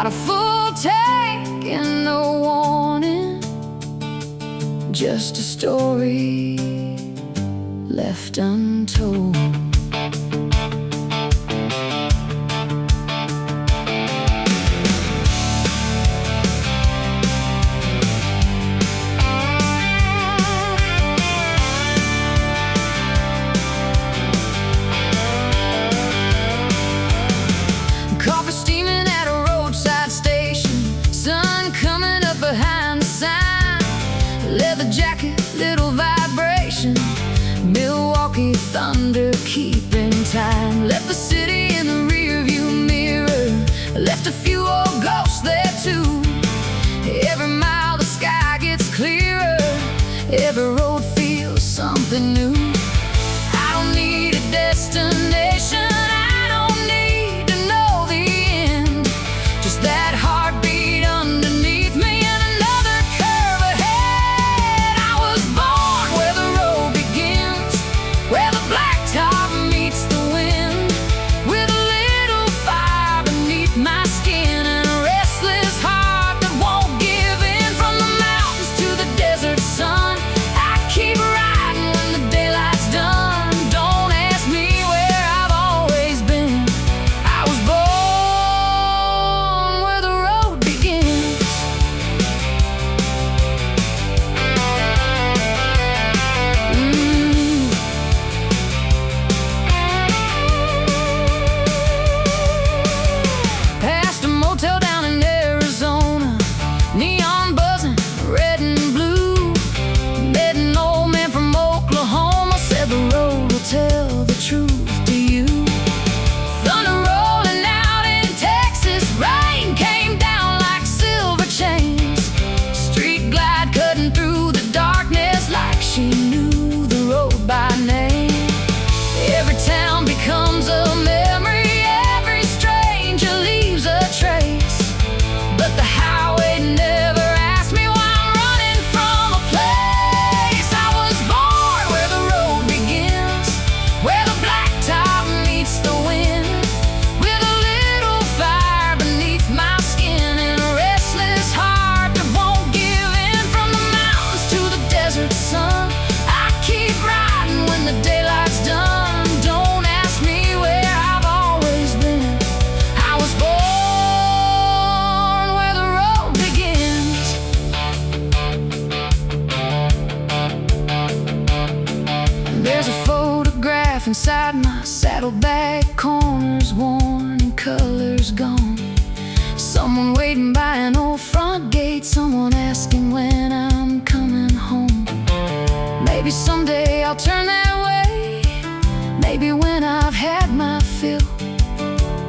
Got a full tank and no warning, just a story left untold. Coffee steaming at a roadside station, sun coming up behind the sign. Leather jacket, little vibration, Milwaukee thunder keeping time. Left the city in the rearview mirror, left a few old ghosts there too. Every mile the sky gets clearer, every road feels something new. I don't need a destination, that heartbeat underneath me and another curve ahead. I was born where the road begins, where the blacktop meets the wind, with a little fire beneath my skin and a restless heart that won't give in. From the mountains to the desert sun, I keep riding when the daylight's done. Don't ask me where I've always been. I was born down in Arizona, neon buzzing, red and blue. Met an old man from Oklahoma, said the road will tell the truth to you. Thunder rolling out in Texas, rain came down like silver chains. Street glide cutting through the darkness like she knew the road by name. Every town becomes a memory, every stranger leaves a trace. But the highway never asked me why I'm running from a place. I was born where the road begins, where the blacktop meets the wind, with a little fire beneath my skin and a restless heart that won't give in. From the mountains to the desert sun, I keep riding when the daylight's done. Don't ask me where I've always been. I was born where the road begins. There's a photograph inside my saddlebag, corners worn and colors gone. Someone waiting by an old front gate, someone asking when I'm coming home. Maybe someday I'll turn that way, maybe when I've had my fill.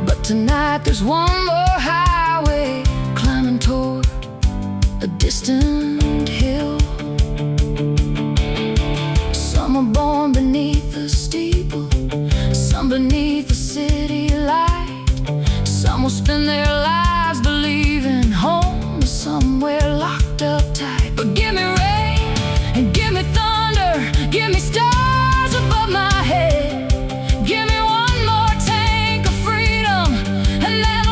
But tonight there's one more highway climbing toward a distant hill. Some are born beneath the steeple, some beneath the city light. Some will spend their lives believing home is somewhere locked up tight. But give me rain and give me thunder, give me stars above my head. Give me one more tank of freedom and that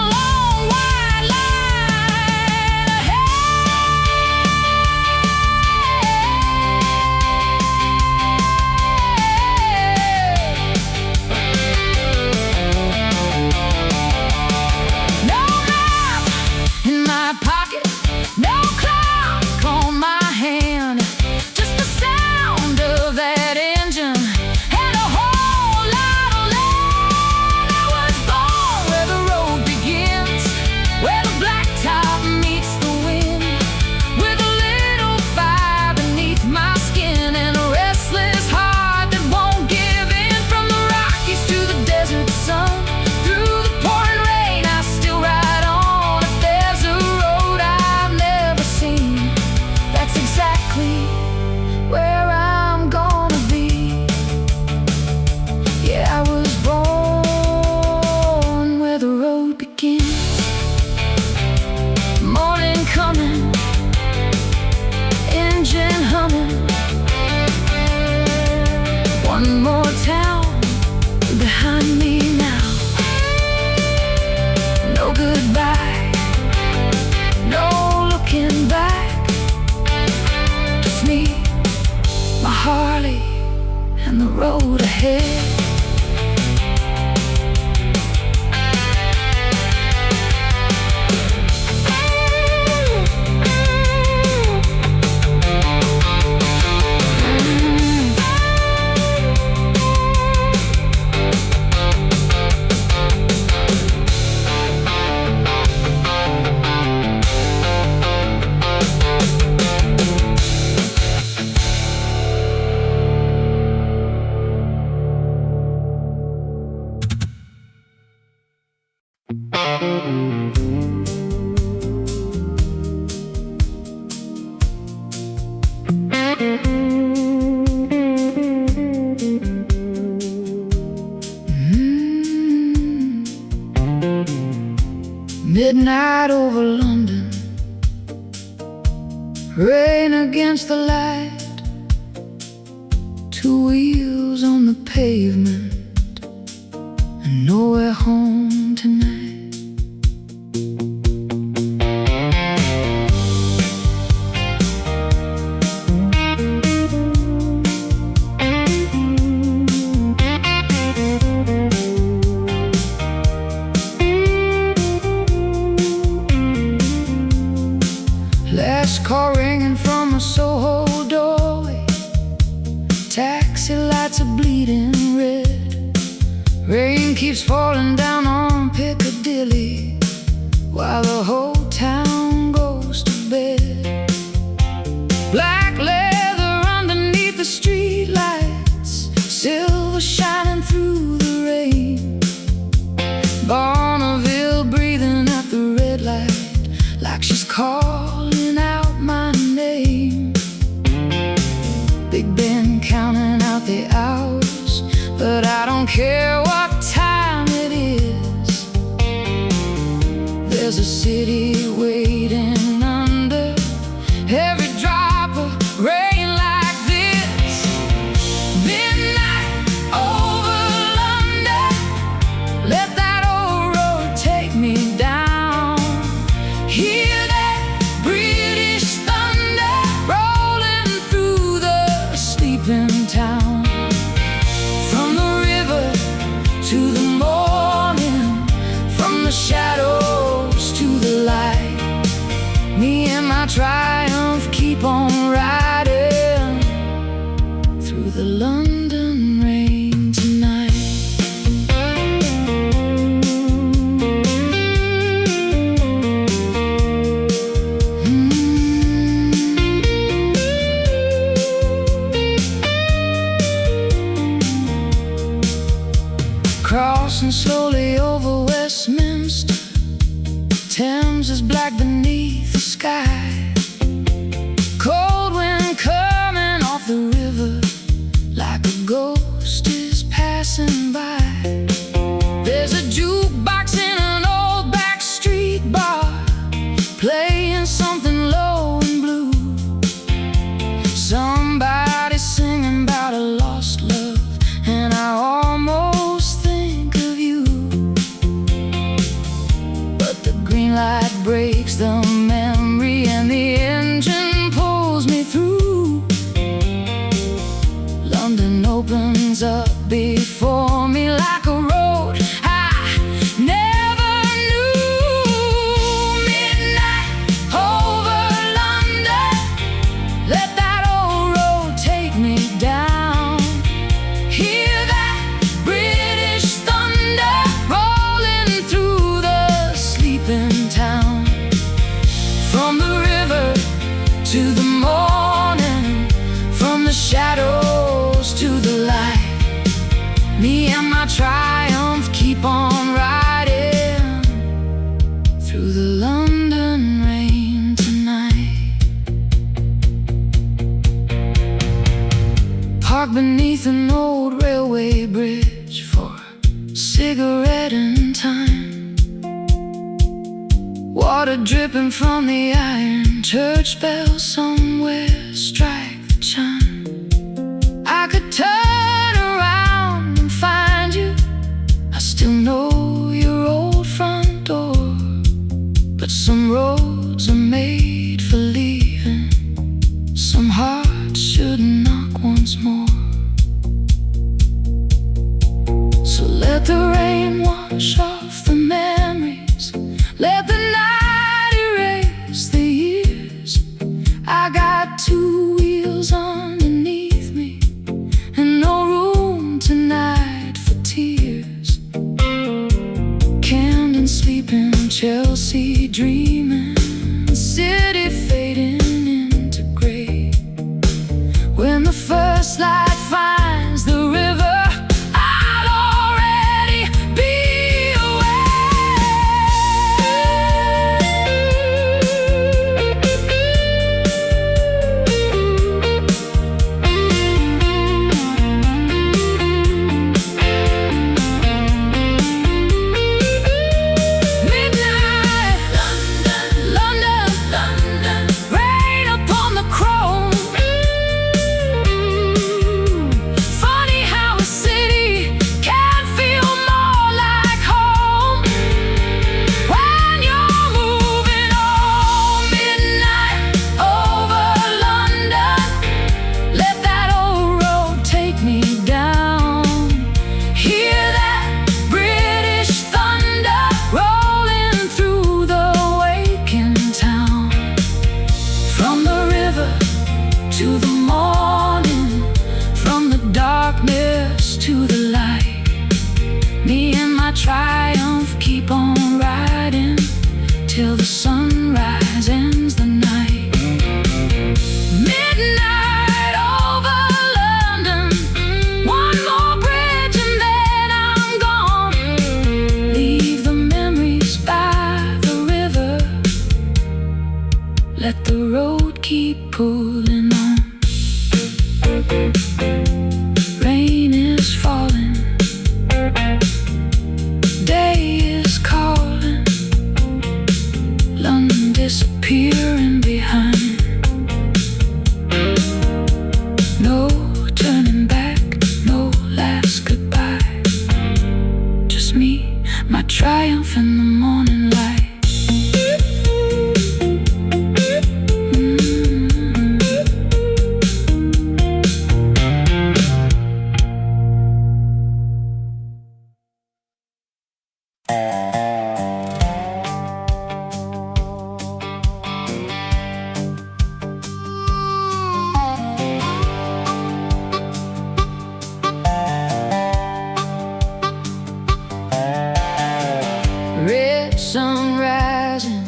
and the road ahead. Midnight over London, rain against the light, two wheels on the pavement, and nowhere home tonight. Last call ringing from a Soho doorway, taxi lights are bleeding red. Rain keeps falling down on Piccadilly while the whole town goes to bed. Black leather underneath the street lights, silver shining through the rain. Bonneville breathing at the red light like she's calling out my name. Big Ben counting out the hours, but I don't care what time it is. There's a city waiting under every drop of rain like this. Midnight over London, let that old road take me down. Hear that British thunder rolling through the sleeping town. From the river to the morning, from the shadows to the light, me and my triumph keep on riding through the London rain tonight. Crossing slowly over Westminster, Thames is black beneath the sky. Cold wind coming off the river like a ghost is passing by. There's a jukebox in an old backstreet bar, playing something low and blue. Somebody singing about a lost love, and I almost think of you. But the green light breaks the memory and the engine pulls me through. London opens up before me like a road I never knew. Midnight over London, let that old road take me down. Hear that British thunder rolling through the sleeping town. From the river to the morning, from the shadows to the light, me and my triumph keep on riding through the London rain tonight. Park beneath an old railway bridge for a cigarette in time. Water dripping from the iron church bell, somewhere strike the chime. I could turn around and find you, I still know your old front door. But some roads are made for leaving, some hearts should knock once more. the morning, from the darkness to the light. Me and my triumph keep on riding till the sunrise ends the night. Midnight over London, one more bridge and then I'm gone. Leave the memories by the river, let the road keep pulling on. Rain is falling, day is calling, London disappearing behind. No turning back, no last goodbye. Just me, my triumph in the morning light. Red sun rising,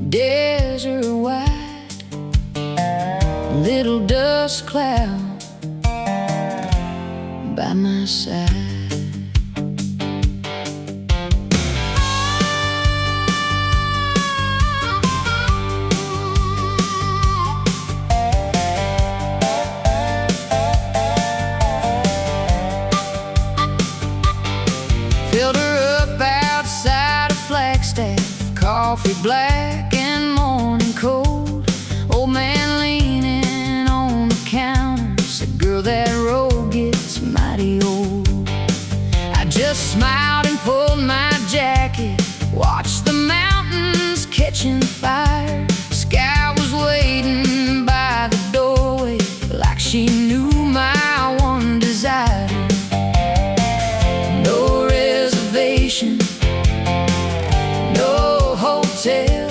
desert wide, little dust cloud by my side. Filled her up outside of Flagstaff, coffee black and morning cold. Old man leaning on the counter said, girl, that road gets mighty old. I just smiled and pulled my jacket, watched the mountains catching fire. Sky was waiting by the doorway like she knew my one desire. No hotel,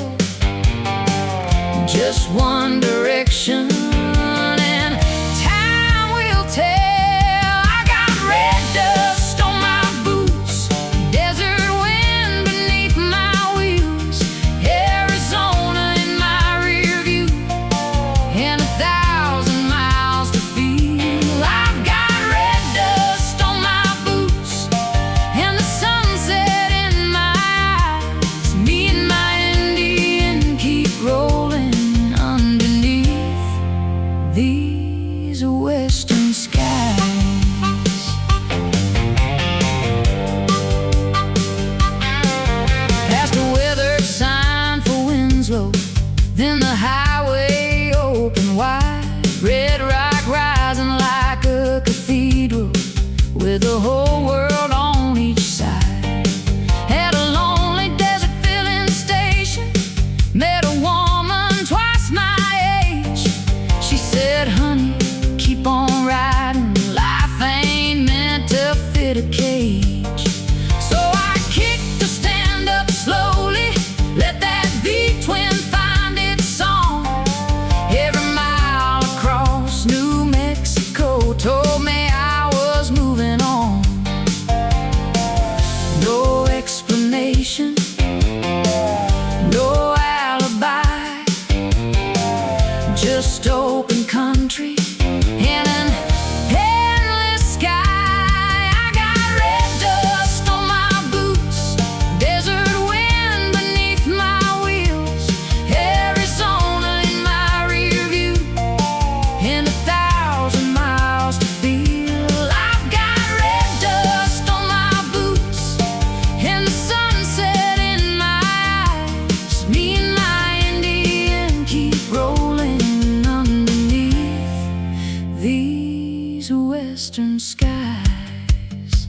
just one direction, and time will tell. I got red dust on my boots, desert wind beneath my wheels, Arizona in my rear view, and 1,000 miles to feel. I've got red dust on my boots and the sunset in my eyes. Me and my Indian keep rolling underneath these western skies. Past a weather sign for Winslow, then the highway opened wide. Red rock rising like a cathedral, with the whole world on each side. At a lonely desert filling station, met a woman twice my age. She said, honey, keep on riding, life ain't meant to fit a cage. So I kicked the stand up slowly, let that V-twin find its song. Every mile across New Mexico told me I was moving on. No explanation, no alibi, just open country and an endless sky. I got red dust on my boots, desert wind beneath my wheels, Arizona in my rear view, and 1,000 miles to feel. I've got red dust on my boots and the sunset in my eyes. Me and my Indian keep rolling underneath these western skies.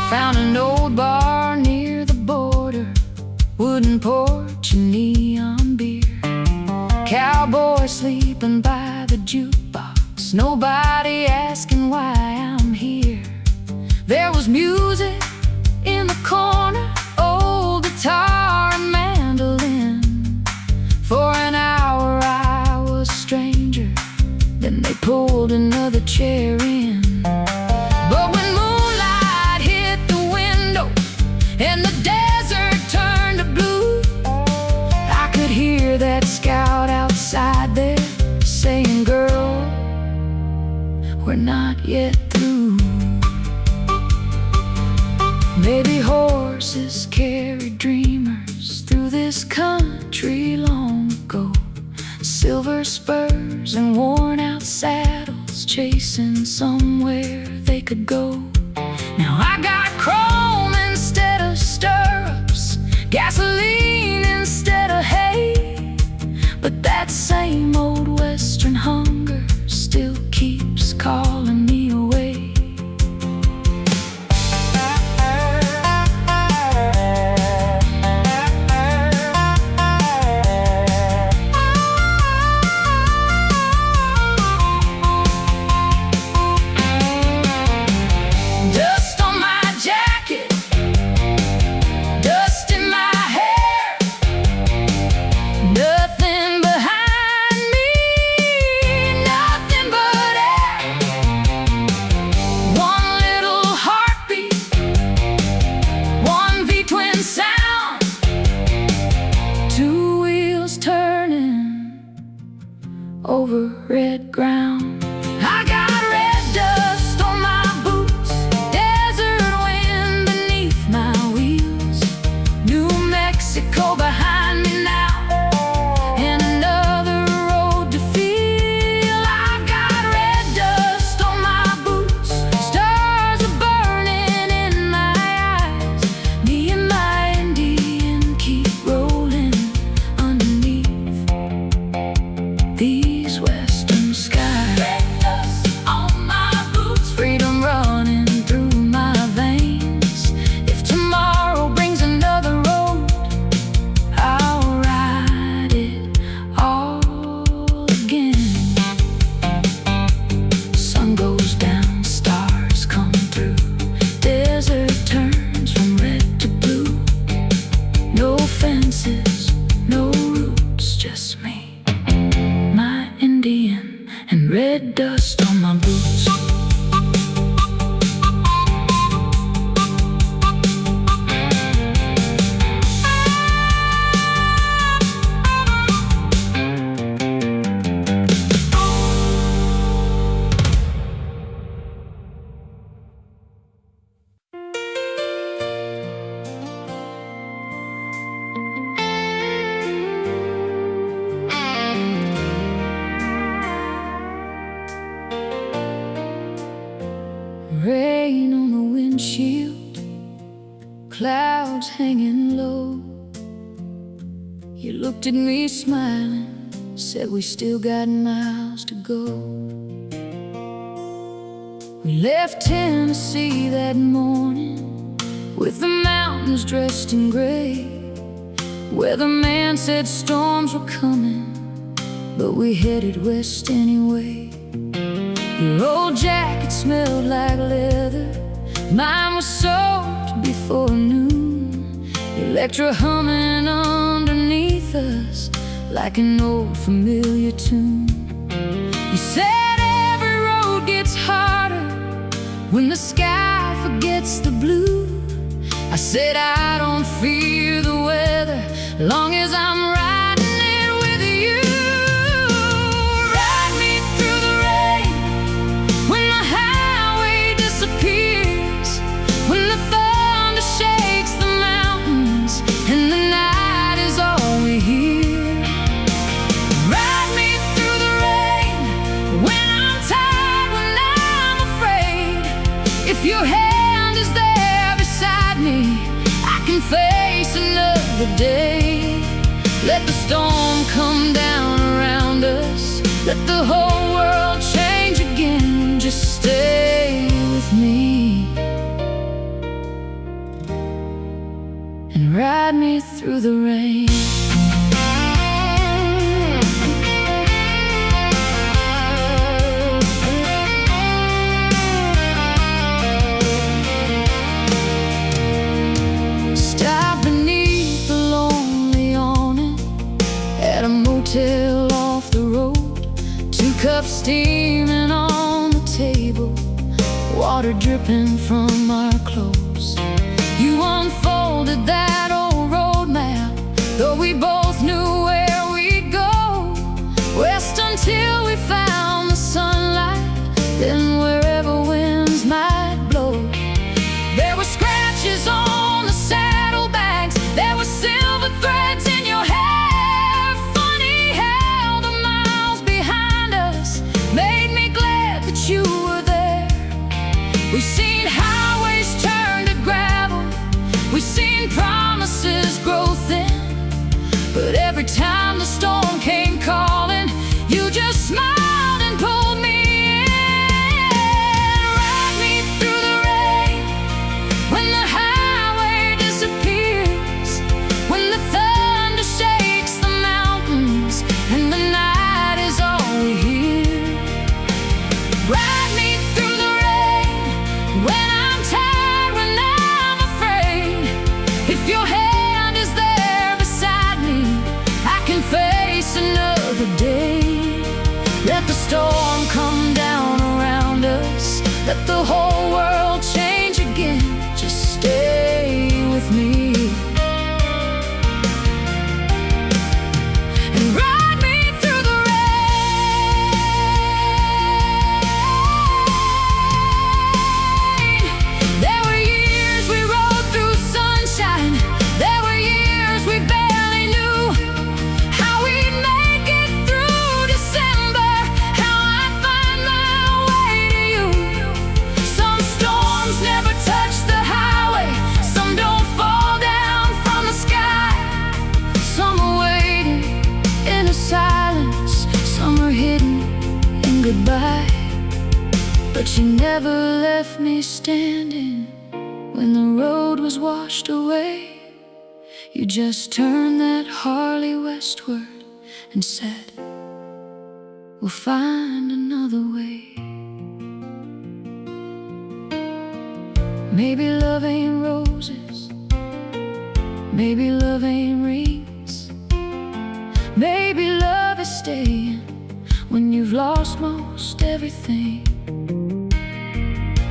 Found an old bar near the border, wooden porch and neon beer, cowboy sleeping by the jukebox, nobody asking why I'm here. There was music in the corner, old guitar and mandolin, pulled another chair in. But when moonlight hit the window and the desert turned to blue, I could hear that scout outside there saying, "Girl, we're not yet through." Maybe horses carried dreamers through this country long ago, silver spurs and worn out saddles chasing somewhere they could go. Now I got chrome instead of stirrups, gasoline instead of hay, but that same old western hunger still keeps calling me away. Over red ground, I got red dust on my boots, desert wind beneath my wheels, New Mexico behind me now, and another road to feel. I've got red dust on my boots, stars are burning in my eyes, me and my Indian keep rolling underneath these western skies. Red dust on my boots, freedom running through my veins. If tomorrow brings another road, I'll ride it all again. Sun goes down, stars come through, desert turns from red to blue. No fences, no roots, just me, my Indian, and red dust on my boots. Rain on the windshield, clouds hanging low. You looked at me smiling, said we still got miles to go. We left Tennessee that morning with the mountains dressed in gray. Weatherman said storms were coming, but we headed west anyway. Your old jacket smelled like leather, mine was soaked before noon. Electra humming underneath us like an old familiar tune. You said every road gets harder when the sky forgets the blue. I said I don't fear the weather long as I'm riding it with you. Ride me through the rain when the highway disappears, when the thunder shakes the mountains and the night is all we hear. Ride me through the rain when I'm tired, when I'm afraid. If your hand is there beside me, I can face another day. Let the storm come down around us, let the whole world change again. Just stay with me and ride me through the rain. Stop beneath the lonely awning at a motel off the road. Two cup steaming on the table, water dripping from our clothes. You unfolded that old road map, though we both knew where we'd go. West until we found the sunlight, then wherever winds might blow. There were scratches on the saddlebags, there were silver threads in your hair. Funny how the miles behind us made me glad that you were there. We've seen highways turn to gravel, we've seen promises grow thin, but every time the storm came calling, you just smiled and pulled me in. Ride me through the rain when the highway disappears, when the thunder shakes the mountains and the night is all we hear. Ride me through the rain when I'm tired, when I'm afraid. If your hand is there beside me, I can face another day. Let the storm come down around us, let the whole world change again. Just stay with me and ride me through the rain. There were years we rode through sunshine, there were years we barely knew how we'd make it through December, how I'd find my way to you. Some storms never touch the highway, some don't fall down from the sky. Some are waiting in a silence, some are hidden in goodbye. But you never left me standing when the road was washed away. You just turned that Harley westward and said, we'll find another way. Maybe love ain't roses, maybe love ain't rings, maybe love is staying when you've lost most everything.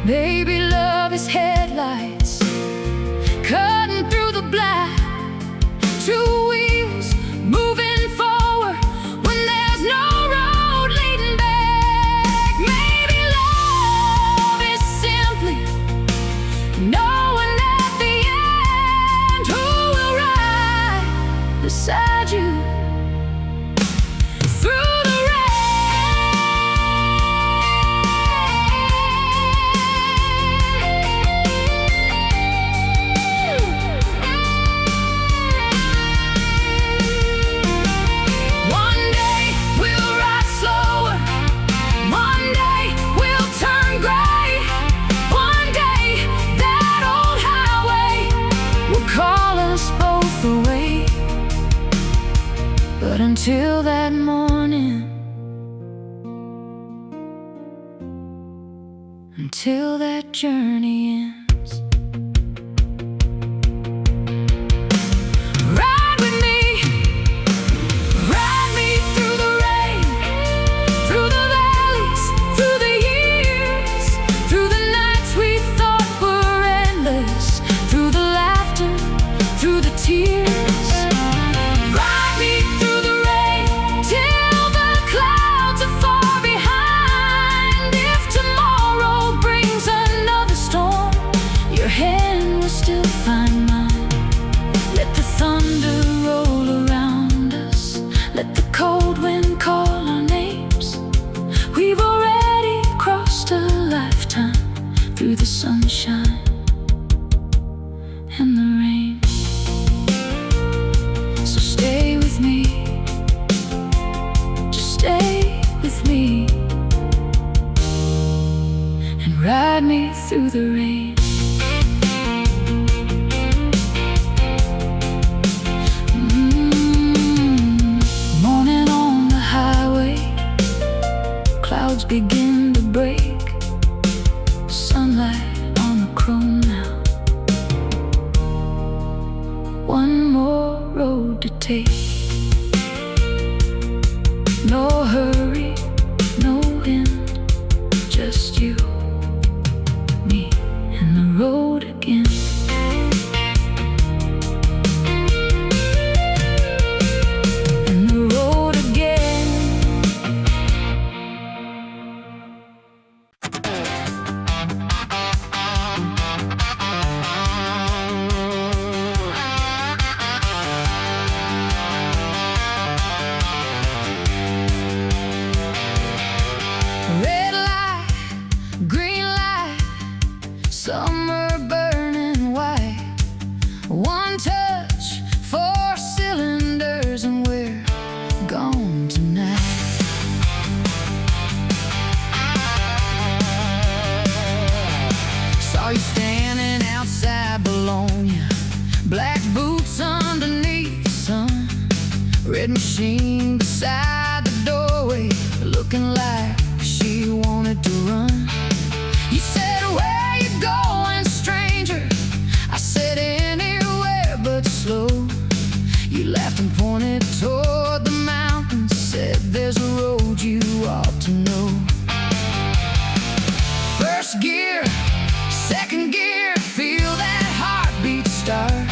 Maybe love is headlights cutting through the black, two wheels moving forward when there's no road leading back. Maybe love is simply knowing at the end who will ride beside you through the away. But until that morning, until that journey ends, ride with me, ride me through the rain, through the valleys, through the years, through the nights we thought were endless, through the laughter, through the tears. Ride me through the rain till the clouds are far behind. If tomorrow brings another storm, your hand will still find mine. Let the thunder roll around us, let the cold wind call our names. We've already crossed a lifetime through the sunshine and the rain. So stay with me, just stay with me, and ride me through the rain. Morning on the highway, clouds begin to break, sunlight on the chrome now. One more road to take. No hurry, no machine beside the doorway, looking like she wanted to run. You said, "Where you going, stranger?" I said, "Anywhere but slow." You laughed and pointed toward the mountains, said, "There's a road you ought to know." First gear, second gear, feel that heartbeat start.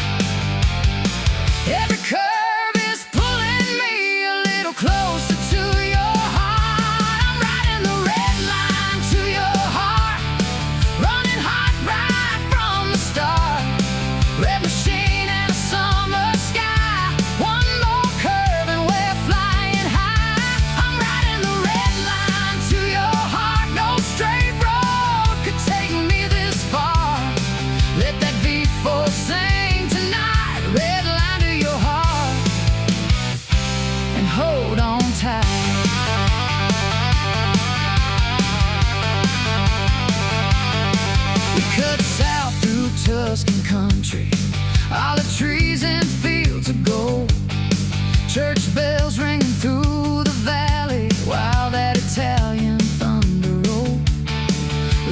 Every curve is pulling me a little closer to your heart. I'm riding the red line to your heart, running hot right from the start. Red machine and a summer sky, one more curve and we're flying high. I'm riding the red line to your heart. No straight road could take me this far. Let that V4 sing tonight. Red line to your heart, and hold on tight. We cut south through Tuscan country, olive trees and fields of gold, church bells ringing through the valley while that Italian thunder rolled.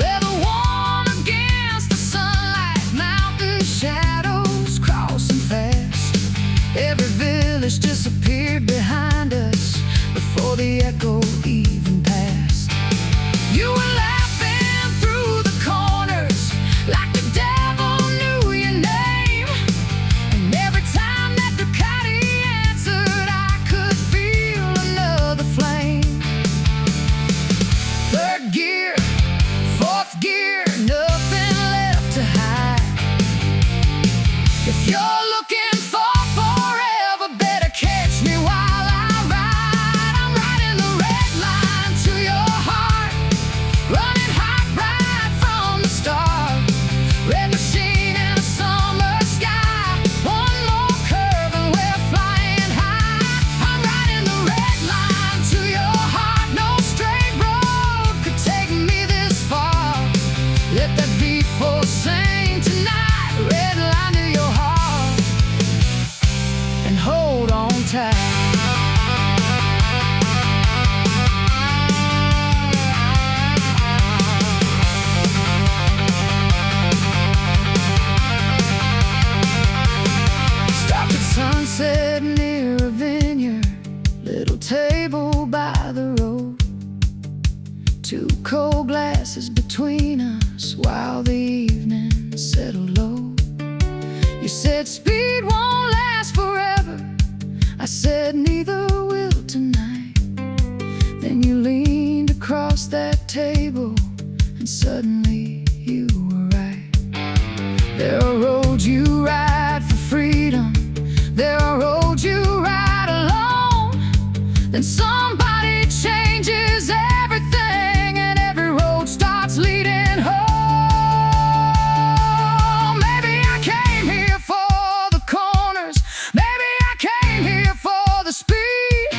Leather warm against the sunlight, mountain shadows crossing fast. Every village disappeared behind us before the echo even passed. You were laughing through the corners like the devil knew your name. And every time that Ducati answered, I could feel another flame. Third gear, fourth gear, nothing left to hide. If you're looking for forever, better catch me while I ride. I'm riding the red line to your heart, running hot right from the start. Red machine and a summer sky, one more curve and we're flying high. I'm riding the red line to your heart. No straight road could take me this far. Let that V4 sing tonight. Red line to your heart, and hold on tight. Stopped at sunset near a vineyard, little table by the road, two cold glasses between us while the evening settled low. You said speed won't last forever, I said neither will tonight. Then you leaned across that table and suddenly you were right. There are roads you ride for freedom, there are roads you ride alone. Then somebody changes everything and every road starts leading home. Maybe I came here for the corners, maybe I came here for the speed.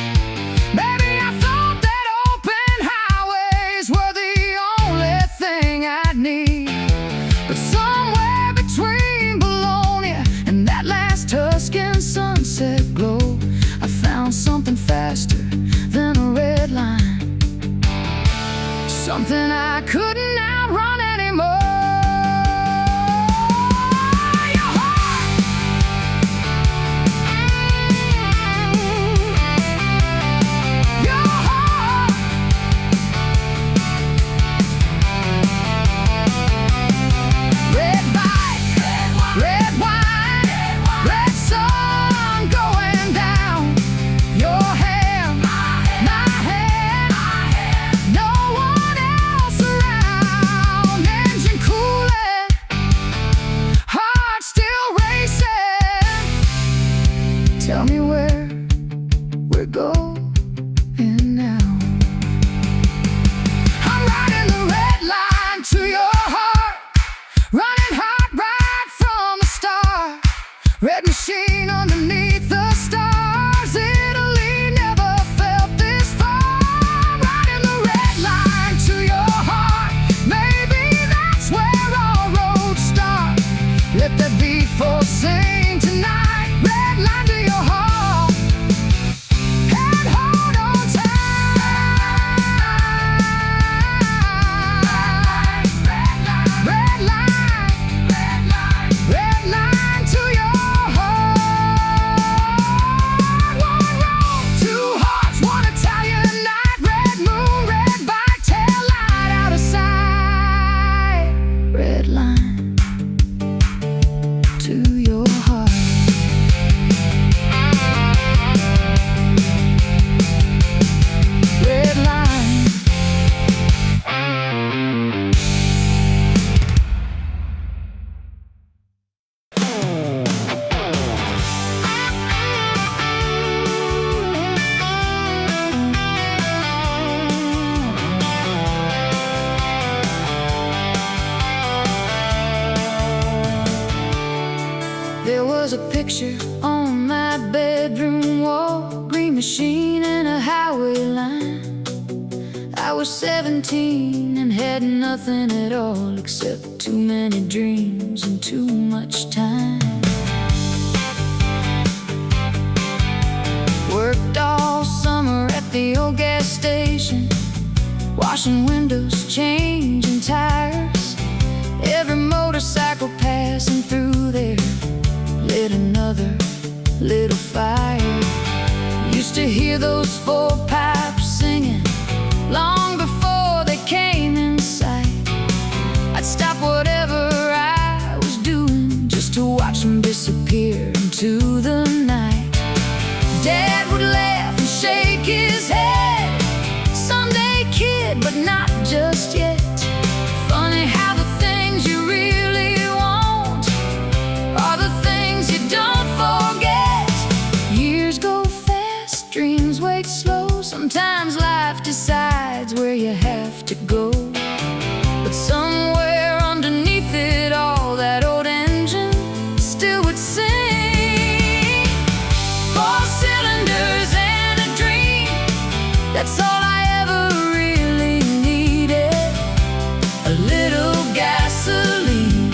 Maybe I thought that open highways were the only thing I'd need. But somewhere between Bologna and that last Tuscan sunset glow, I found something faster than a red line, something I couldn't outrun anymore. Your heart, your heart. Red bike, red wine, red sun going down. Your hand, my hand, no one else around. machine and a highway line. I was 17 and had nothing at all except too many dreams and too much time. Worked all summer at the old gas station, washing windows, changing tires. Every motorcycle passing through there lit another little fire. Used to hear those four pipes singing long before they came in sight. I'd stop whatever I was doing just to watch them disappear into the night. Dad would laugh and shake his head, "Someday, kid, but not just yet." Funny how the things you really want are the things you don't forget. Years go fast, dreams wait slow. Sometimes life decides where you have to go. But somewhere underneath it all, that old engine still would sing. 4 cylinders and a dream, that's all I ever really needed. A little gasoline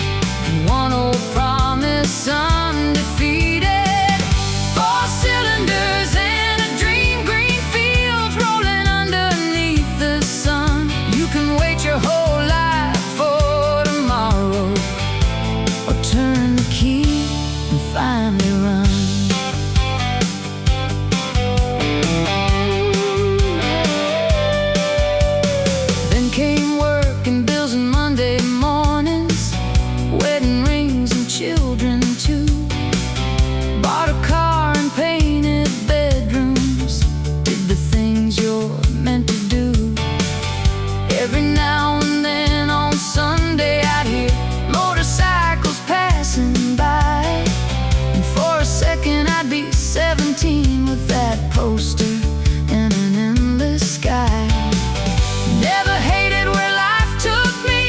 and one old promise undefeated. 4 cylinders and a dream, green fields rolling underneath the sun. You can wait your whole life for tomorrow, or turn the key and finally run. Then came work and bills and Monday mornings, wedding rings and children too. Bought a car and painted bedrooms, did the things you're meant to do. Every now and then on Sunday I'd hear motorcycles passing by, and for a second I'd be 17 with that poster in an endless sky. Never hated where life took me,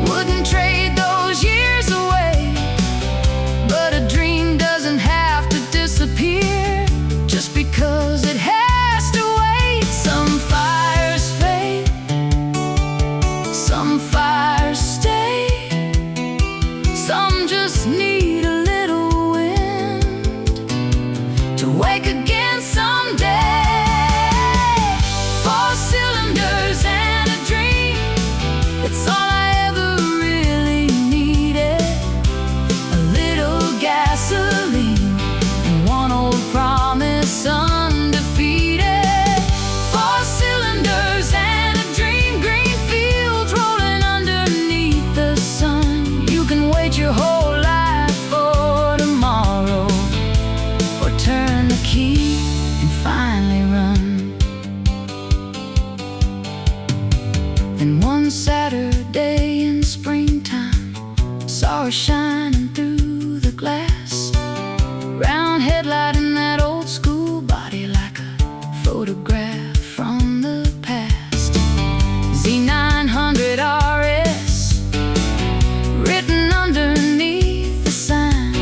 wouldn't trade those years away. But a dream doesn't have to disappear just because it has to wait. Some fires fade, some fires stay, some just need a little wind to wake again someday. 4 cylinders and a dream, it's all I ever really needed. A little gasoline and one old promise undefeated. 4 cylinders and a dream, green fields rolling underneath the sun. You can wait your whole life for tomorrow, or turn the key and finally run. Then one Saturday in springtime, saw her shining through the glass. Round headlight in that old school body, like a photograph from the past. Z900 RS written underneath the sign.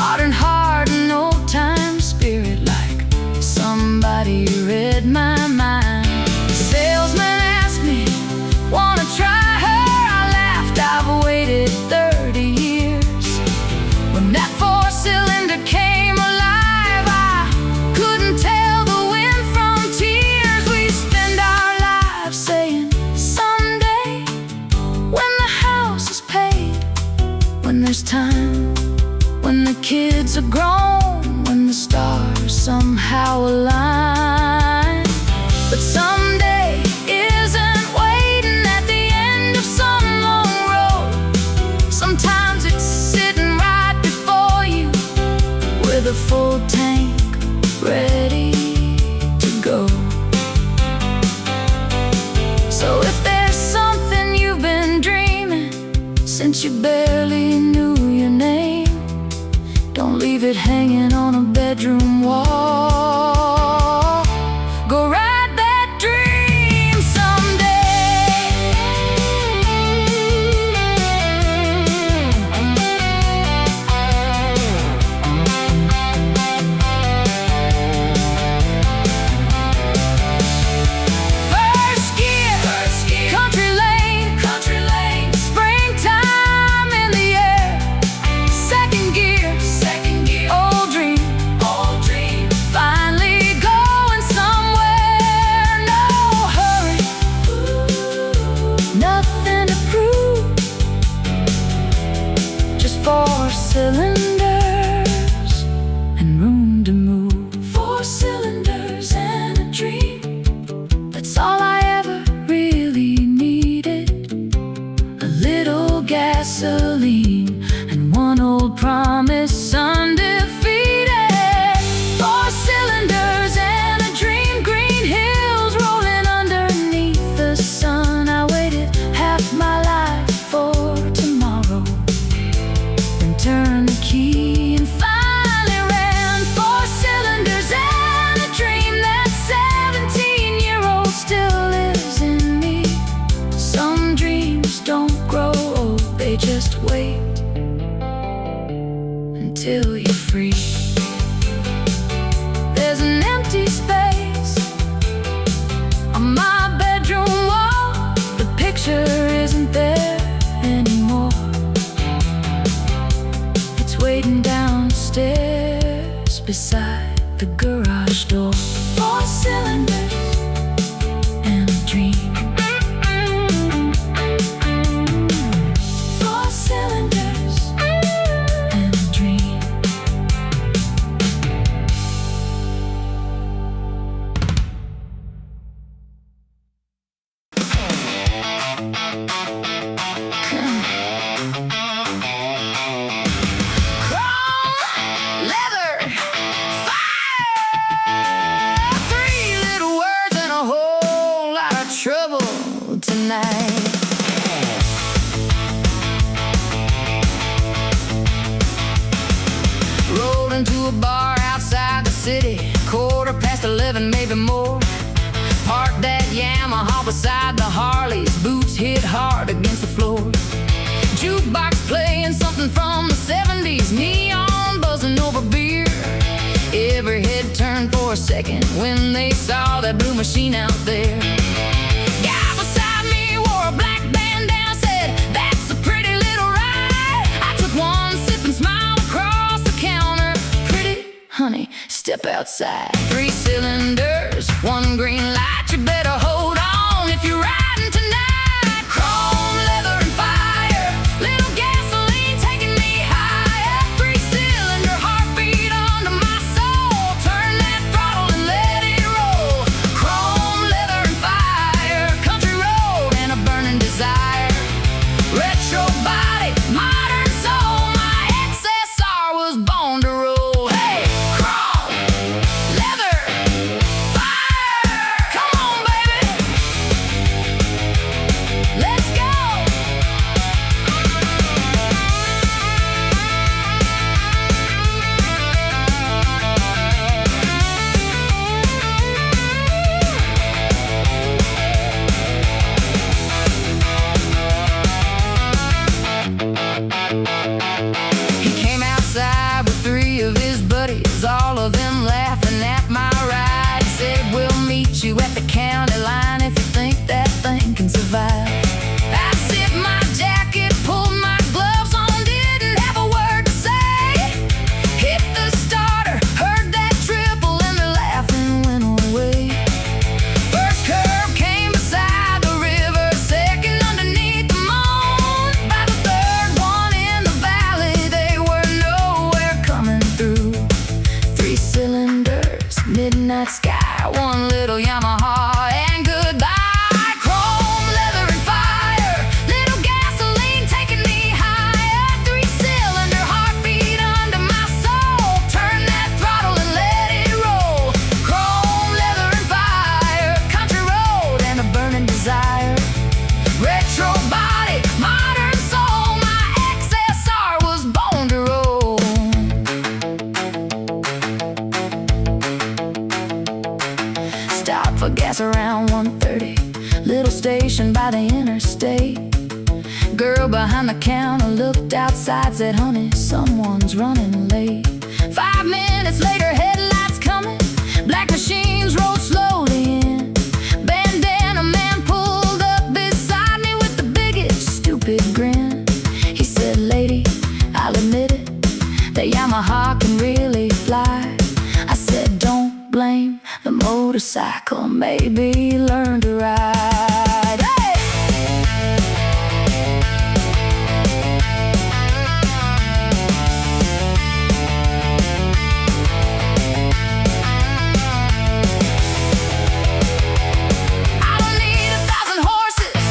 Modern heart and old time spirit, like somebody read my mind. Salesman asked me, "Wanna try her?" I laughed, "I've waited 30 years." When that 4-cylinder came alive, I couldn't tell the wind from tears. We spend our lives saying someday, when the house is paid, when there's time, when the kids are grown, when the stars somehow align. But someday isn't waiting at the end of some long road. Sometimes it's sitting right before you with a full tank ready to go. So if there's something you've been dreaming since you barely knew your name, don't leave it hanging on a bedroom wall. a dream that 17-year-old still lives in me. Some dreams don't grow old, they just wait until you're free. There's an empty space on my bedroom wall. The picture isn't there anymore. It's waiting downstairs beside the garage door. 4 cylinders and a dream. 4 cylinders and a dream. Chrome, leather, fire. 3 little words and a whole lot of trouble tonight. Rolled into a bar outside the city, 11:15, maybe more. Parked that Yamaha beside the Harleys, boots hit hard against the floor. Jukebox playing something from the 70s, neon buzzing over beer. Every head turned for a second when they saw that blue machine out there. Guy beside me wore a black bandana, said, "That's a pretty little ride." I took one sip and smiled across the counter. "Pretty, honey, step outside." 3 cylinders, 1 green light. You better hold on if you're riding tonight. Chrome, leather, and fire. Little gasoline taking me higher. 3-cylinder heartbeat under my soul. Turn that throttle and let it roll. Chrome, leather, and fire. Country road and a burning desire. Retro body, modern soul. My XSR was born to roll. Hey, chrome, leather, fire. Come on, baby, let's go. He came outside with 3 of his buddies, all of them laughing at my ride. He said, "We'll meet you at the county line if you think that thing can survive." I zipped my jacket, pulled my gloves on, didn't have a word to say. Hit the starter, heard that triple, and the laughing went away. First curve came beside the river, second underneath the moon. By the third one in the valley, they were nowhere coming through. 3 cylinders, midnight sky, 1 little Yamaha, and goodbye. Chrome, leather, and fire. Little gasoline taking me higher. 3-cylinder heartbeat under my soul. Turn that throttle and let it roll. Chrome, leather, and fire. Country road and a burning desire. Retro body, modern soul. My XSR was born to roll. Stopped for gas around 1:30. Little station by the interstate. Girl behind the counter looked outside, said, "Honey, someone's running late." 5 minutes later, headlights coming. Black machines rolled slowly in. Bandana man pulled up beside me with the biggest stupid grin. He said, "Lady, I'll admit it, the Yamaha can really fly." I said, "Don't blame the motorcycle, maybe learn to ride." Hey! I don't need 1,000 horses.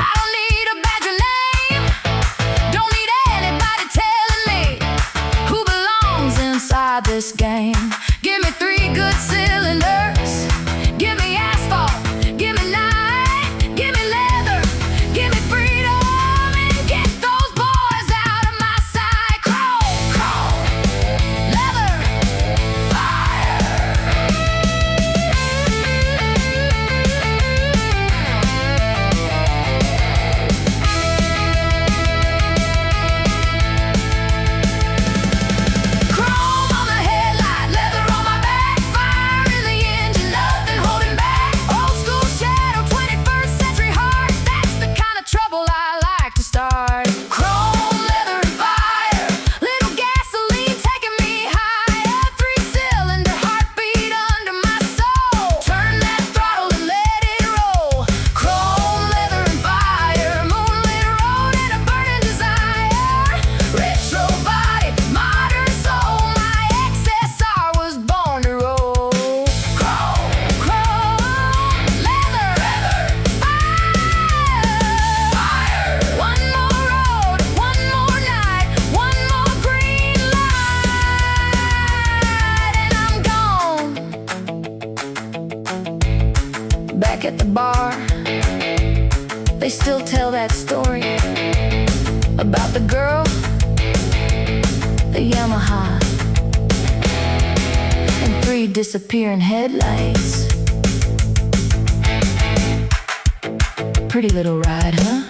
I don't need a badger name. Don't need anybody telling me who belongs inside this game. Give me 3 good cylinders. Give me asphalt. Give me 9 back at the bar, they still tell that story about the girl, the Yamaha, and 3 disappearing headlights. Pretty little ride, huh?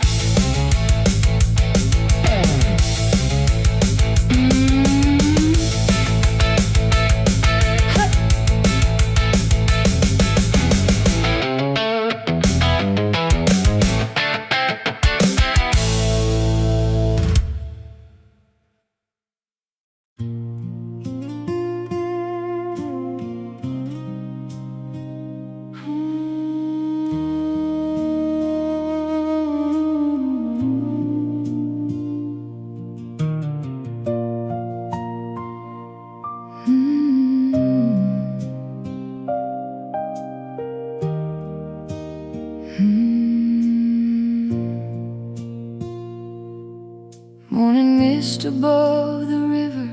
Morning mist above the river,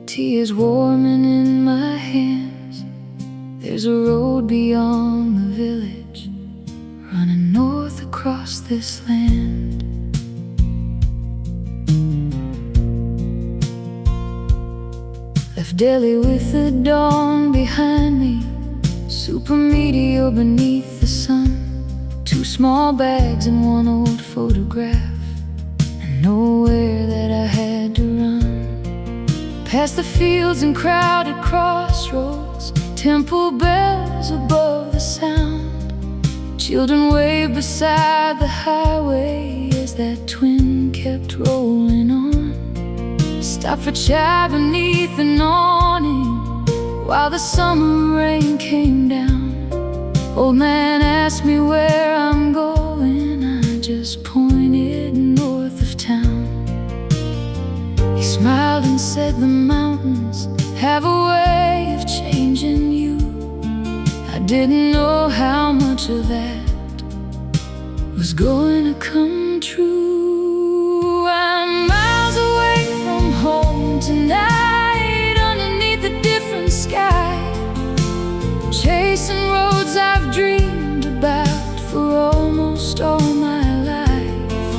tears warming in my hands. There's a road beyond the village, running north across this land. Left Delhi with the dawn behind me, super meteor beneath the sun. 2 small bags and 1 old photograph, nowhere that I had to run. Past the fields and crowded crossroads, temple bells above the sound. Children waved beside the highway as that twin kept rolling on. Stopped for chai beneath an awning while the summer rain came down. Old man asked me where I'm going, I just pointed north of town. He smiled and said the mountains have a way of changing you. I didn't know how much of that was going to come true. I'm miles away from home tonight, underneath a different sky, chasing roads I've dreamed about for almost all my life.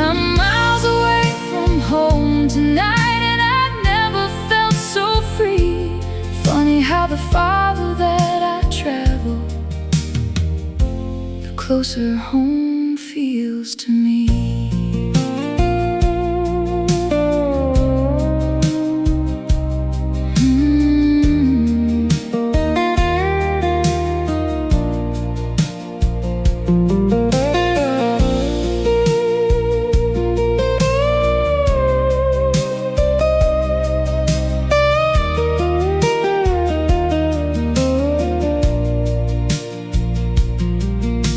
I'm miles away from home tonight, and I've never felt so free. Funny how the farther that I travel, the closer home feels to me.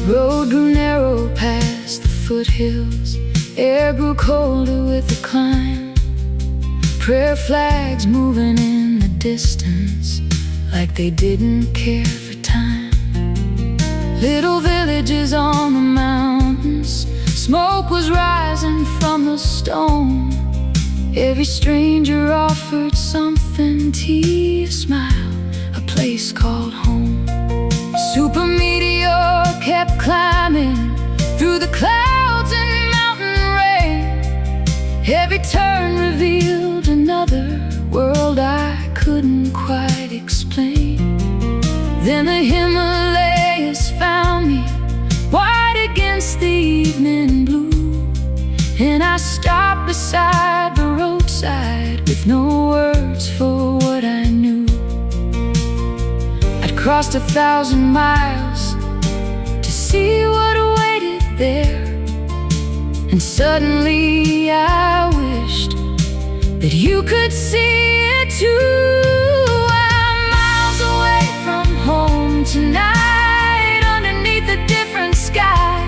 Road grew narrow past the foothills, air grew colder with the climb. Prayer flags moving in the distance, like they didn't care for time. Little villages on the mountains, smoke was rising from the stone. Every stranger offered something, tea, a smile, a place called home. Super meteor kept climbing through the clouds and mountain rain. Every turn revealed another world I couldn't quite explain. Then the Himalayas found me, white against the evening blue, and I stopped beside the roadside with no words for what I knew. I'd crossed 1,000 miles to see what awaited there, and suddenly I wished that you could see it too. I'm miles away from home tonight, underneath a different sky,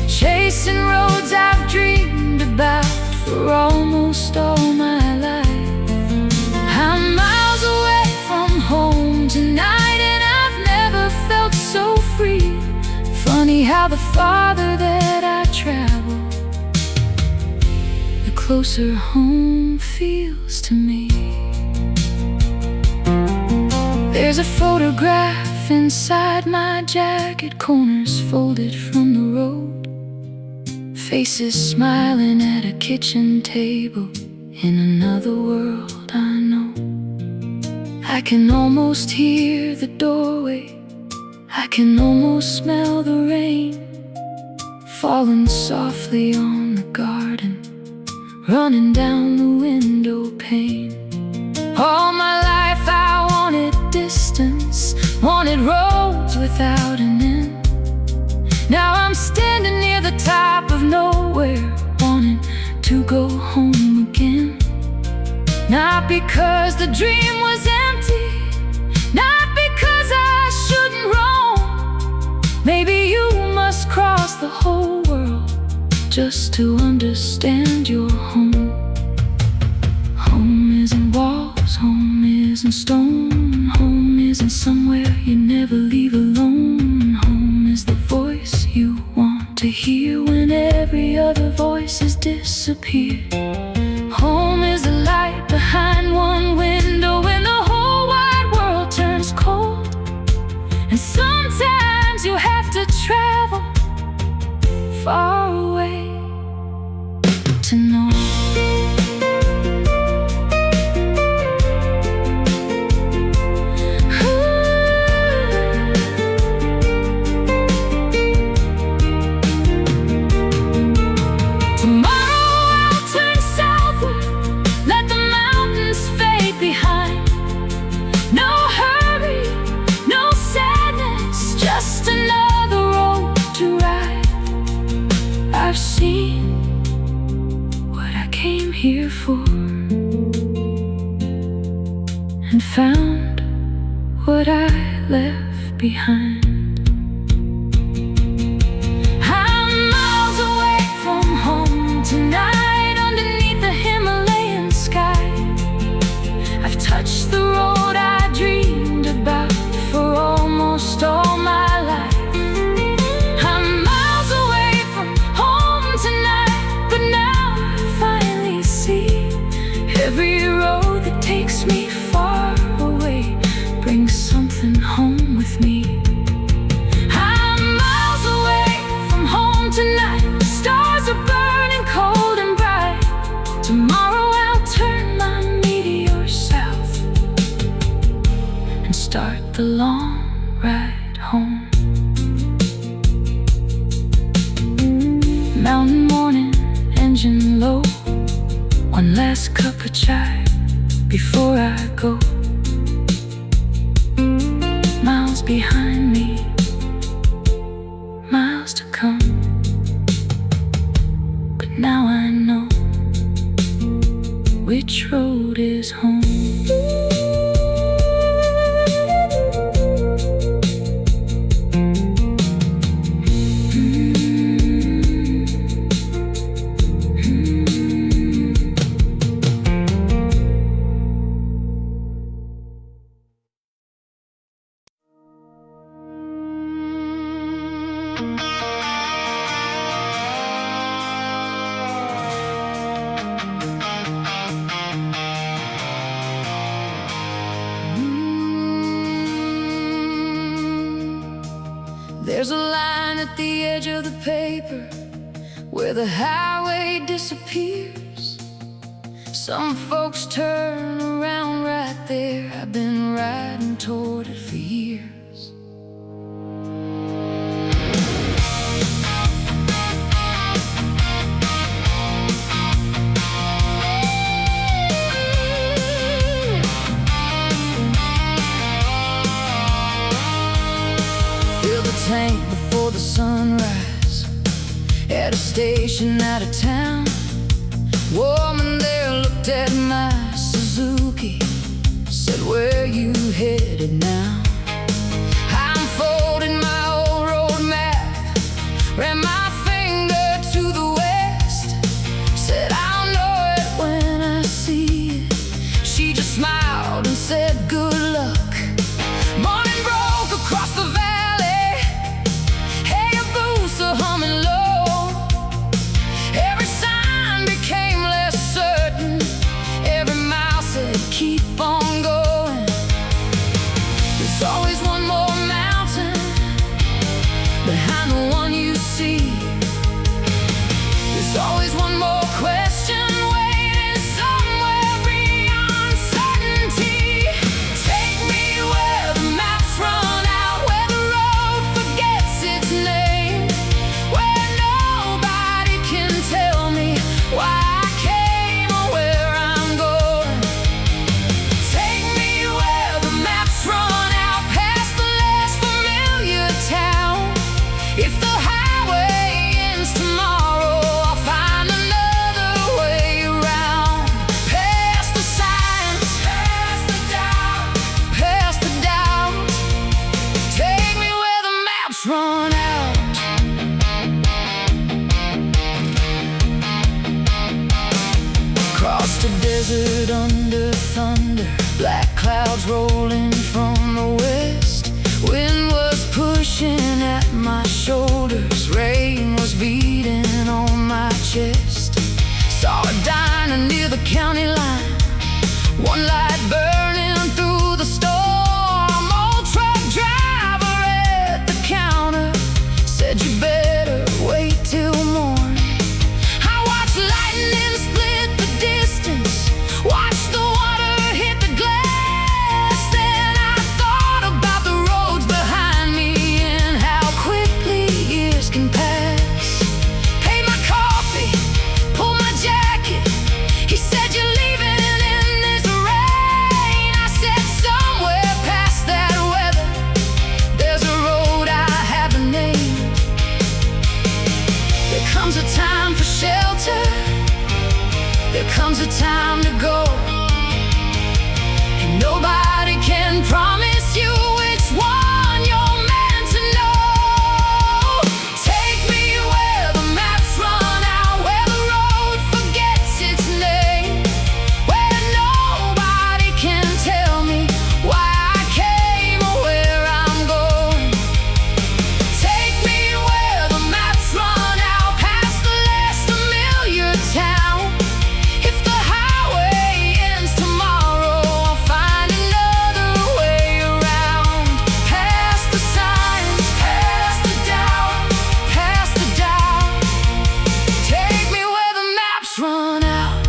chasing roads I've dreamed about for almost all my life. I'm miles away from home tonight, and I've never felt so free. Funny how the farther that I travel, the closer home feels to me. There's a photograph life inside my jacket, corners folded from the road, faces smiling at a kitchen table in another world I know. I can almost hear the doorway, I can almost smell the rain falling softly on the garden, running down the window pane. All my life I wanted distance, wanted roads without an end. Now I'm standing near the top of nowhere, wanting to go home again. Not because the dream was empty, not because I shouldn't roam. Maybe you must cross the whole world just to understand your home. Home isn't walls, home isn't stone, home isn't somewhere you never leave alone. Home is the voice you want to hear when every other voice has disappeared. Home is the light behind one window when the whole wide world turns cold. And sometimes you have to travel far away to know. I've seen what I came here for and found what I left behind. I'm miles away from home tonight, underneath the Himalayan sky. I've touched the road I dreamed about for almost all my life. Every road that takes me far away brings something home with me. I'm miles away from home tonight. The stars are burning cold and bright. Tomorrow I'll turn my meteor south and start the long ride home. Mountain morning, engine low, one last cup of chai before I go. Miles behind me, miles to come, but now I know which road is home. There's a line at the edge of the paper where the highway disappears. Some folks turn around right there. I've been riding toward it for years. Tank before the sunrise at a station out of town. Woman there looked at my Suzuki, said, "Where you headed now?" I unfolded my old road map, ran my finger to the west, said, "I'll know it when I see it." She just smiled and said, "Good luck." Morning broke across the valley, humming low. Every sign became less certain, every mile said keep on going. desert under thunder, black clouds rolling from the west. Wind was pushing at my shoulders, rain was beating on my chest. Saw a diner near the county line, one light burning through the storm. Old truck driver at the counter said, "You better wait till morn." I watched lightning split the distance, watched the water hit the glass. Then I thought about the roads behind me and how quickly years can pass. Paid my coffee, pulled my jacket. He said, "You're leaving in this rain." I said, "Somewhere past that weather, there's a road I haven't named. There comes a time for shelter, there comes a time to go, and nobody can promise you which one you're meant to know. Take me where the maps run out, where the road forgets its name, where nobody can tell me why I came or where I'm going. Take me where the maps run out, past the last familiar town. If the highway ends tomorrow, I'll find another way around. Past the signs, past the doubt, past the doubt. Take me where the maps run out.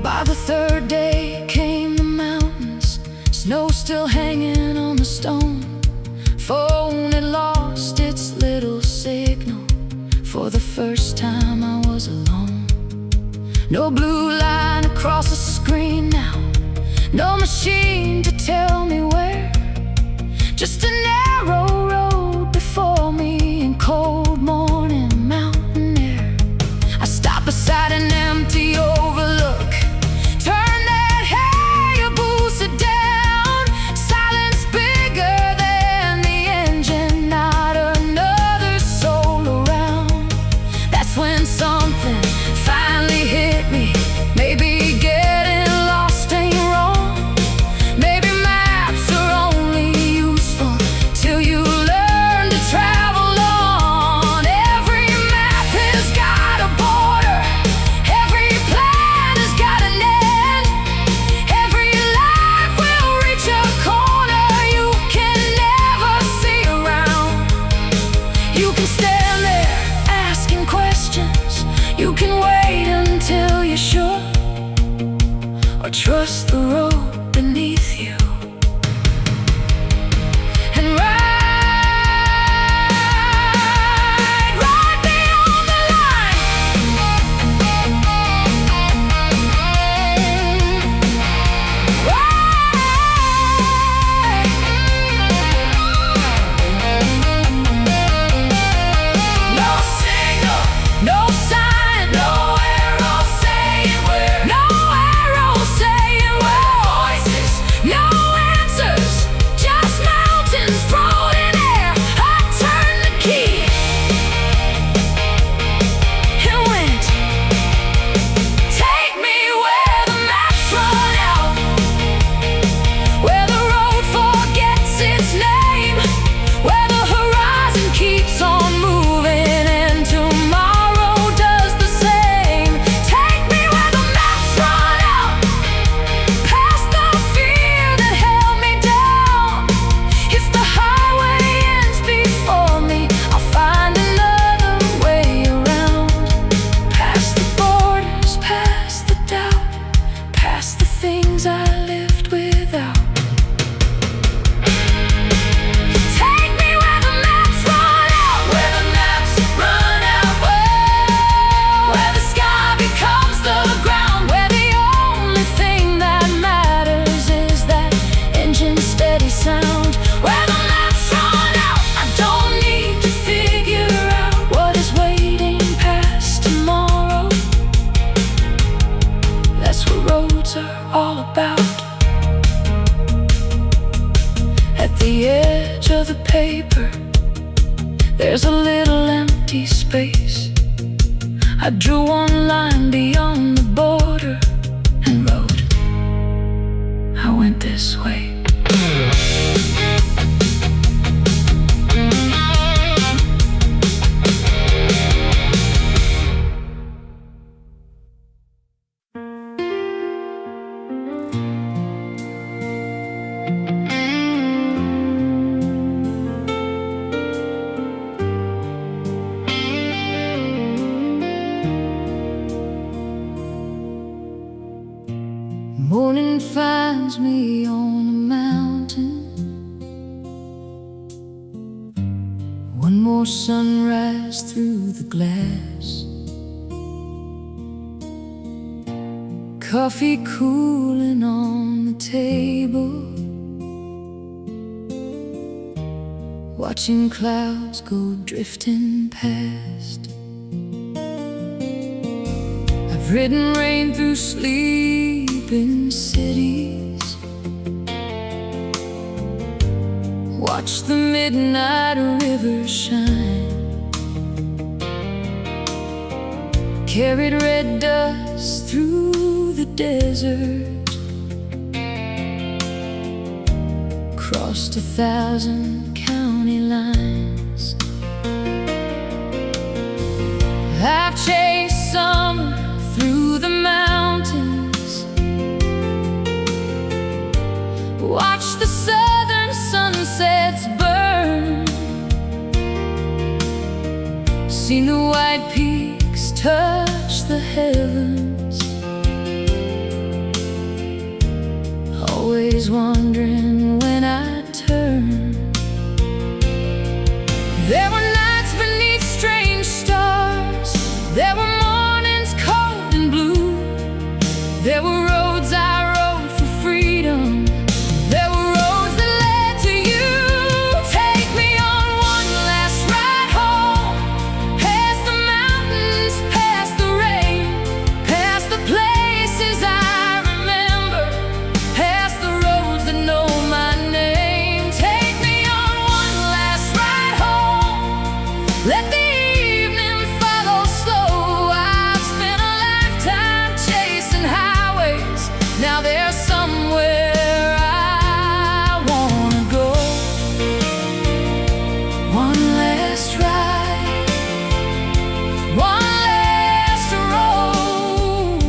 By the third day came the mountains, snow still hanging on the stone. Phone had lost its little signal. For the first time I was alone. No blue line across the screen now, no machine to tell me where. Just a narrow road before me in cold morning mountain air. I stopped beside an empty overlook, turned that Hayabusa down. Silence bigger than the engine, not another soul around. That's when something finally hit me. Maybe getting lost ain't wrong. Maybe maps are only useful till you learn to travel on. Every map has got a border, every plan has got an end. Every life will reach a corner you can never see around. You can stand there asking questions, you can wait until you're sure, or trust the road beneath you and ride, ride beyond the line. Ride. No signal, no sign, no arrow saying where, no arrow saying where. Voices, no answers, just mountains floating air. I turned the key and went. Take me where the maps run out, where the road forgets its name, where the horizon keeps on moving and tomorrow does the same. Take me where the maps run out, past the fear that held me down. If the highway ends before me, I'll find another way around. Past the borders, past the doubt, past the things I lived without. Take me where the maps run out, where the maps run out, where the sky becomes the ground, where the only thing that matters is that engine's steady sound. Where the maps run out, I don't need to figure out what is waiting past tomorrow. That's what roads are all about. At the edge of the paper, there's a little empty space. I drew one line beyond the border and wrote, I went this way. Morning finds me on a mountain, one more sunrise through the glass, coffee cooling on the table, watching clouds go drifting past. I've ridden rain through sleeping cities, watched the midnight river shine, carried red dust through the desert, crossed 1,000 county lines. I've chased summer through the mountains, watch the southern sunsets burn, seen the white peaks touch the heavens, always wondering when I'd turn. There were nights beneath strange stars, there were mornings cold and blue, there were roads I rode for freedom, there were roads that led to you. Take me on one last ride home, past the mountains, past the rain, past the places I remember, past the roads that know my name. Take me on one last ride home, let the evening follow slow. I've spent a lifetime chasing highways, now there's somewhere I wanna go. One last ride, one last road,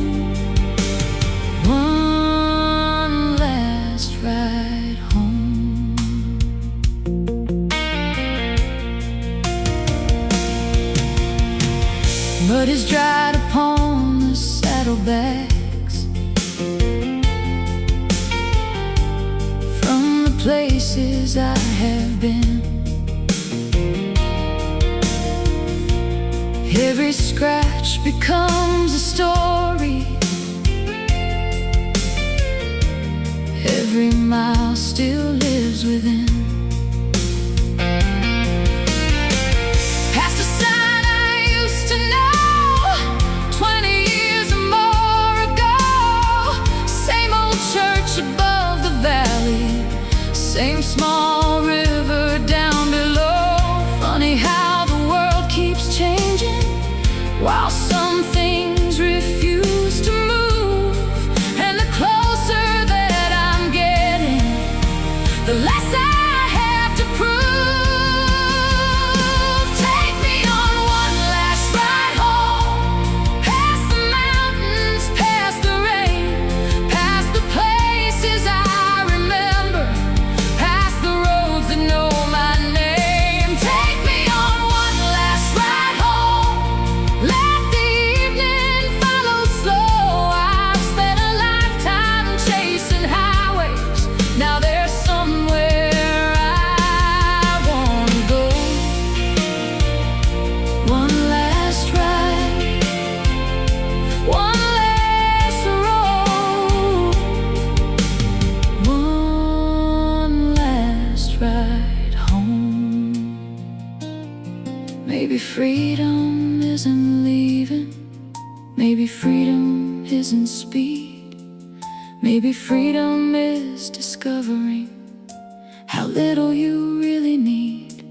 one last ride home. Mud is dried upon the saddlebags from the places I have been. Every scratch becomes a story, every mile still lives within. Past a sign I used to know 20 years or more ago, same old church above the valley, same small river down below. Funny how the world keeps changing, while some things refuse to move. And the closer that I'm getting, the less I have to prove. Take me on one last ride home, past the mountains, past the rain, past the places I remember, past the roads that know my name. Take me on one last ride home, let the evening follow slow. I've spent a lifetime chasing highways, now there's somewhere I wanna go. One last ride, one last road, one last ride home. Maybe freedom isn't leaving, maybe freedom isn't speed, maybe freedom is discovering how little you really need.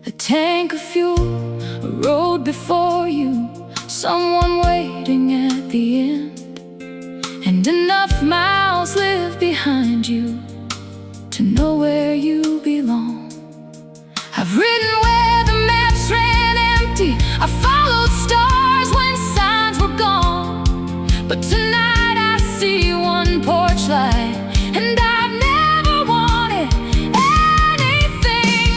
A tank of fuel, a road before you, someone waiting at the end, and enough miles live behind you to know where you belong. I've ridden where the maps ran empty, I followed stars when signs were gone, but tonight I see one porch light, and I've never wanted anything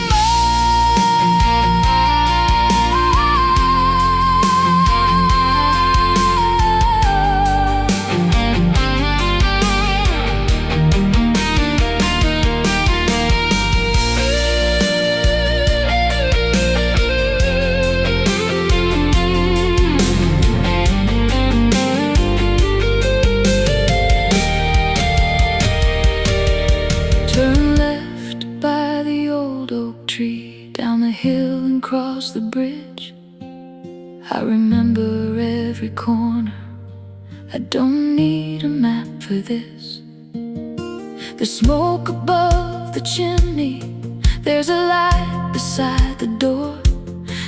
down the hill and cross the bridge. I remember every corner, I don't need a map for this. The smoke above the chimney, there's a light beside the door.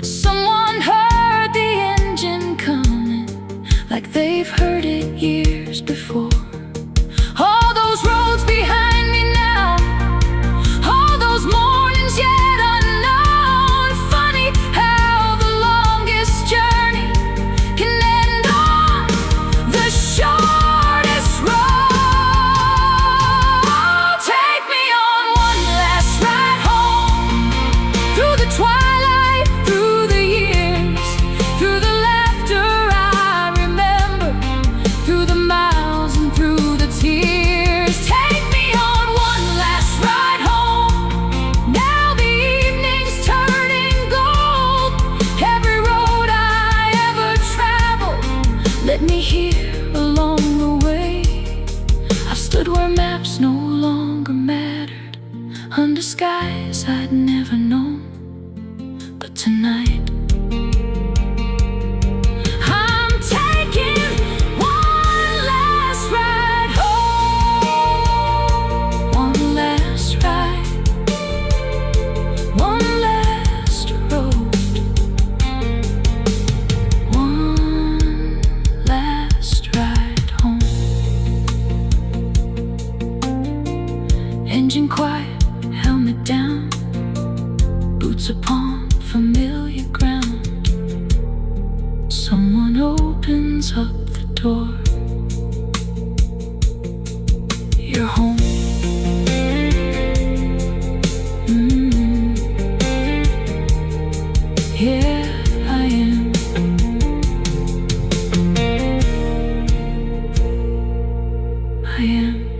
Someone heard the engine coming, like they've heard it years before. All those roads behind me now, all those mornings yet unknown. Funny how the longest journey can end on the shortest road. Take me on one last ride home, through the twilight, through the years, through the laughter I remember, through the miles and through the tears. Take me on one last ride home. Now the evening's turning gold. Every road I ever traveled, let me hear along the way. I've stood where maps no longer mattered, under skies I'd never known. But tonight I'm taking one last ride home. One last ride, one last road, one last ride home. Engine quiet, helmet down, boots upon familiar ground. Someone opens up the door. You're home. Yeah, I am. I am.